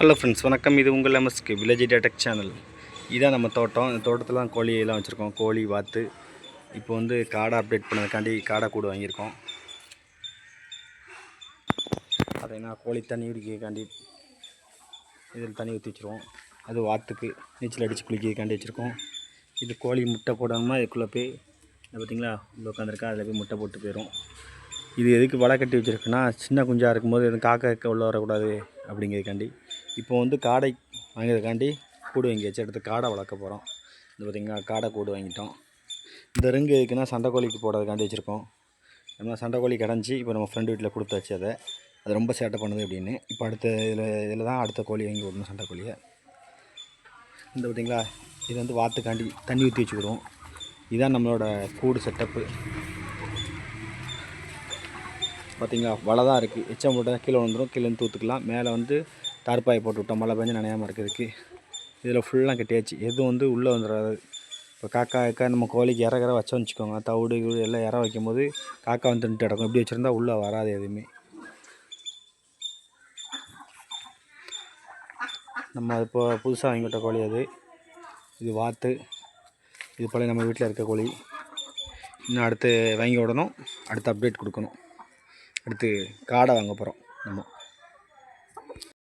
Hello friends, வணக்கம். இது உங்கள் எம்எஸ்கே வில்லேஜ் டெக் சேனல். இதான் நம்ம தோட்டம். இந்த தோட்டத்தில் தான் கோழியெல்லாம் வச்சுருக்கோம். கோழி வாத்து. இப்போ வந்து காடை அப்டேட் பண்ணதுக்காண்டி காடை கூடு வாங்கியிருக்கோம். பார்த்தீங்கன்னா கோழி தண்ணி குடிக்கிறதுக்காண்டி இதில் தண்ணி ஊற்றி வச்சுருவோம். அது வாத்துக்கு நீச்சல் அடித்து குளிக்கிறதுக்காண்டி வச்சுருக்கோம். இது கோழி முட்டை போடாமல் இதுக்குள்ளே போய் பார்த்திங்களா உள்ளே உட்காந்துருக்கா, அதில் போய் முட்டை போட்டு போயிடும். இது எதுக்கு வலை கட்டி வச்சுருக்குன்னா, சின்ன குஞ்சாக இருக்கும்போது எதுவும் காக்க உள்ளே வரக்கூடாது அப்படிங்கிறதுக்காண்டி. இப்போ வந்து காடை வாங்கிறதுக்காண்டி கூடு வாங்கி வச்சு எடுத்து காடை வளர்க்க போகிறோம். இது பார்த்திங்கன்னா காடை கூடு வாங்கிட்டோம். இந்த ரிங்கு எதுக்குன்னா சண்டைக்கோழிக்கு போடுறதுக்காண்டி வச்சுருக்கோம். நம்ம சண்டைக்கோழி கிடஞ்சி இப்போ நம்ம ஃப்ரெண்டு வீட்டில் கொடுத்தாச்சு. அது ரொம்ப சேட்டை பண்ணுது அப்படின்னு. இப்போ இதில் தான் அடுத்த கோழி வாங்கி விடணும், சண்டைக்கோழியை. இந்த பார்த்திங்களா, இது வந்து வாத்துக்காண்டி தண்ணி ஊற்றி வச்சுக்கிடுவோம். இதுதான் நம்மளோட கூடு செட்டப்பு. பார்த்திங்களா, வலை தான் இருக்குது. எச்சம் போட்டால் கீழே வந்துடும். கீழே வந்து தூத்துக்கலாம். மேலே வந்து தார்பாயை போட்டு விட்டோம், மழை பெஞ்சு நனையாமல் இருக்கிறதுக்கு. இதில் ஃபுல்லாக கட்டியாச்சு. எதுவும் வந்து உள்ளே வந்துடாது. இப்போ காக்கா நம்ம கோழிக்கு இற வச்சோம் வச்சுக்கோங்க, தவிடு எல்லாம் இற வைக்கும் போது காக்கா வந்து தின்ட்டு கிடக்கும். இப்படி வச்சுருந்தா உள்ளே வராது எதுவுமே. நம்ம இப்போ புதுசாக வாங்கிவிட்ட கோழி அது. இது வாத்து. இது போல் நம்ம வீட்டில் இருக்க கோழி. இன்னும் அடுத்து வாங்கி விடணும். அடுத்து அப்டேட் கொடுக்கணும். அடுத்து காடை வாங்க போகிறோம் நம்ம.